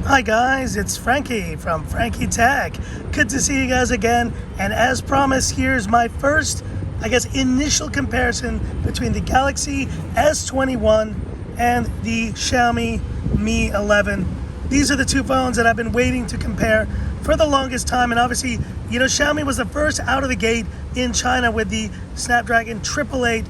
Hi guys, it's Frankie from Frankie Tech. Good to see you guys again. And as promised, here's my first, initial comparison between the Galaxy S21 and the Xiaomi Mi 11. These are the two phones that I've been waiting to compare for the longest time. And obviously, Xiaomi was the first out of the gate in China with the Snapdragon 888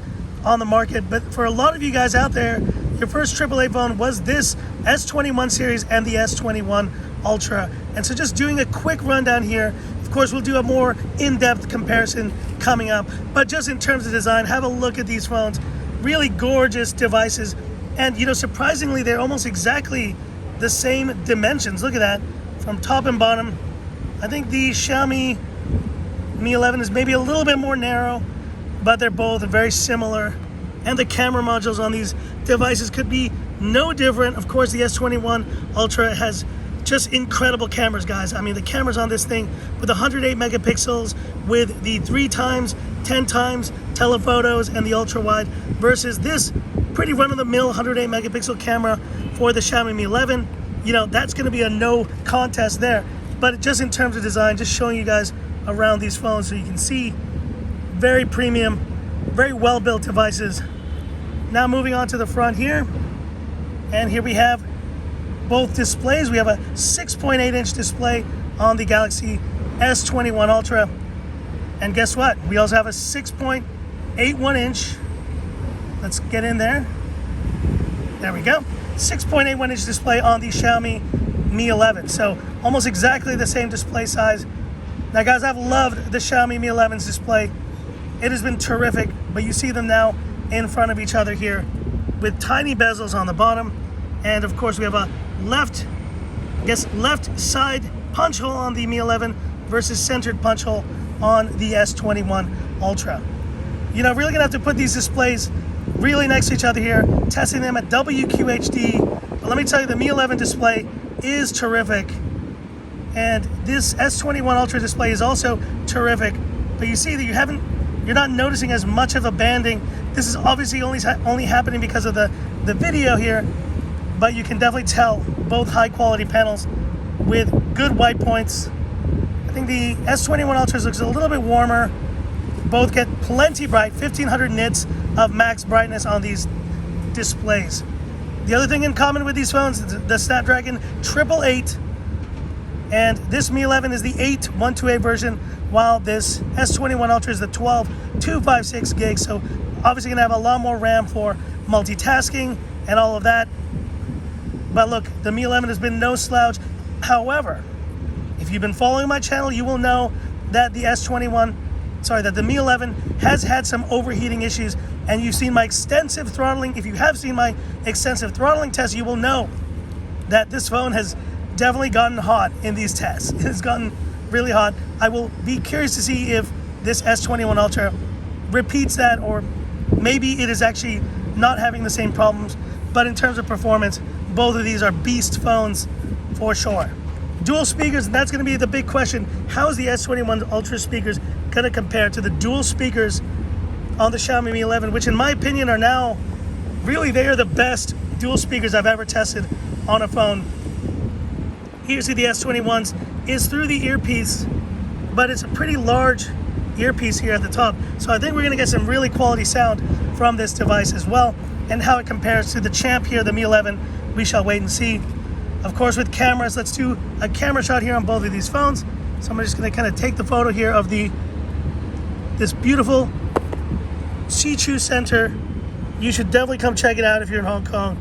on the market. But for a lot of you guys out there, your first AAA phone was this S21 series and the S21 Ultra. And so just doing a quick rundown here. Of course, we'll do a more in-depth comparison coming up. But just in terms of design, have a look at these phones. Really gorgeous devices. And, surprisingly, they're almost exactly the same dimensions. Look at that, from top and bottom. I think the Xiaomi Mi 11 is maybe a little bit more narrow, but they're both very similar. And the camera modules on these devices could be no different. Of course, the S21 Ultra has just incredible cameras, guys. I mean, the cameras on this thing with 108 megapixels with the 3x, 10x telephotos and the ultra wide versus this pretty run-of-the-mill 108 megapixel camera for the Xiaomi Mi 11. That's going to be a no contest there. But just in terms of design, just showing you guys around these phones so you can see, very premium, very well-built devices. Now moving on to the front here, and here we have both displays. We have a 6.8-inch display on the Galaxy S21 Ultra, and guess what? We also have a 6.81-inch. Let's get in there. There we go. 6.81-inch display on the Xiaomi Mi 11. So almost exactly the same display size. Now, guys, I've loved the Xiaomi Mi 11's display. It has been terrific, but you see them now in front of each other here with tiny bezels on the bottom. And of course, we have a left side punch hole on the Mi 11 versus centered punch hole on the S21 Ultra. Really gonna have to put these displays really next to each other here, testing them at WQHD. But let me tell you, the Mi 11 display is terrific. And this S21 Ultra display is also terrific. But you see that you're not noticing as much of a banding. This is obviously only happening because of the video here, but you can definitely tell both high quality panels with good white points. I think the S21 Ultra looks a little bit warmer. Both get plenty bright, 1500 nits of max brightness on these displays. The other thing in common with these phones is the Snapdragon 888, and this Mi 11 is the 8128 version, while this S21 Ultra is the 12256 gigs. So obviously gonna have a lot more RAM for multitasking and all of that. But look, the Mi 11 has been no slouch. However, if you've been following my channel, you will know that the Mi 11 has had some overheating issues, and you've seen my extensive throttling. If you have seen my extensive throttling test, you will know that this phone has definitely gotten hot in these tests. It has gotten really hot. I will be curious to see if this S21 Ultra repeats that, or maybe it is actually not having the same problems. But in terms of performance, both of these are beast phones for sure. Dual speakers, and that's going to be the big question. How is the S21 Ultra speakers going to compare to the dual speakers on the Xiaomi Mi 11, which in my opinion are now, really, they are the best dual speakers I've ever tested on a phone. Here you see the S21's is through the earpiece, but it's a pretty large earpiece here at the top. So I think we're going to get some really quality sound from this device as well. And how it compares to the champ here, the Mi 11, we shall wait and see. Of course, with cameras, let's do a camera shot here on both of these phones. So I'm just going to kind of take the photo here of this beautiful Sichu Center. You should definitely come check it out if you're in Hong Kong.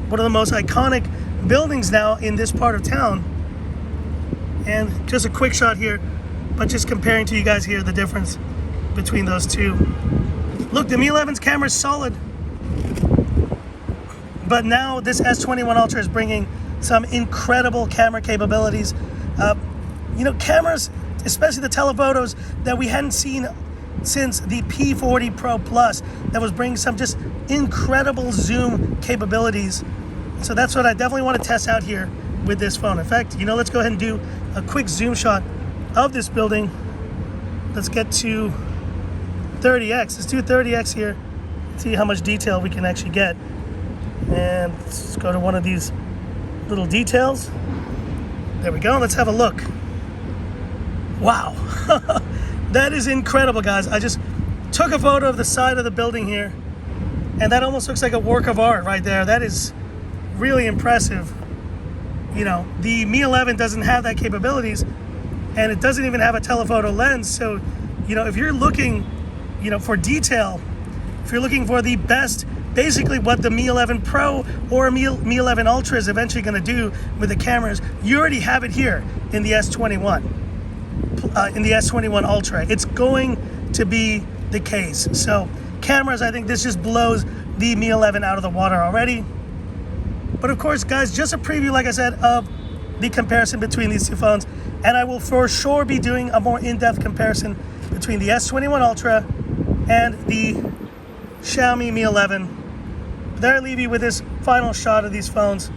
One of the most iconic buildings now in this part of town. And just a quick shot here, but just comparing to you guys here the difference between those two. Look, the Mi 11's camera is solid, but now this S21 Ultra is bringing some incredible camera capabilities. Cameras, especially the telephotos that we hadn't seen since the P40 Pro Plus, that was bringing some just incredible zoom capabilities. So that's what I definitely want to test out here with this phone. In fact, let's go ahead and do a quick zoom shot of this building. Let's get to 30x. Let's do 30x here. See how much detail we can actually get. And let's go to one of these little details. There we go. Let's have a look. Wow. That is incredible, guys. I just took a photo of the side of the building here, and that almost looks like a work of art right there. That is really impressive. You know, the Mi 11 doesn't have that capabilities, and it doesn't even have a telephoto lens. So, you know, if you're looking, you know, for detail, if you're looking for the best, basically what the Mi 11 Pro or Mi 11 Ultra is eventually going to do with the cameras, you already have it here in the S21, in the S21 Ultra. It's going to be the case. So cameras, I think this just blows the Mi 11 out of the water already. But of course, guys, just a preview, like I said, of the comparison between these two phones. And I will for sure be doing a more in-depth comparison between the S21 Ultra and the Xiaomi Mi 11. There I leave you with this final shot of these phones.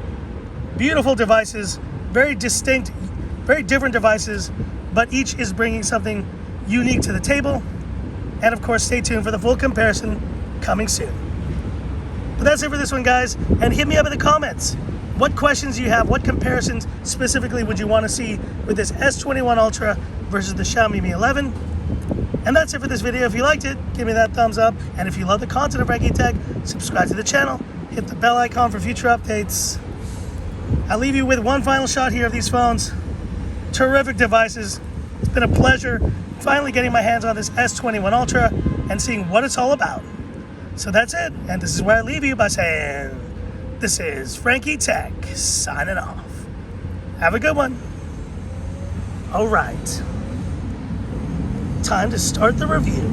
Beautiful devices, very distinct, very different devices, but each is bringing something unique to the table. And of course, stay tuned for the full comparison coming soon. But that's it for this one, guys. And hit me up in the comments. What questions you have, what comparisons specifically would you want to see with this S21 Ultra versus the Xiaomi Mi 11? And that's it for this video. If you liked it, give me that thumbs up. And if you love the content of Frankie Tech, subscribe to the channel, hit the bell icon for future updates. I'll leave you with one final shot here of these phones. Terrific devices. It's been a pleasure finally getting my hands on this S21 Ultra and seeing what it's all about. So that's it. And this is where I leave you by saying, this is Frankie Tech signing off. Have a good one. All right. Time to start the review.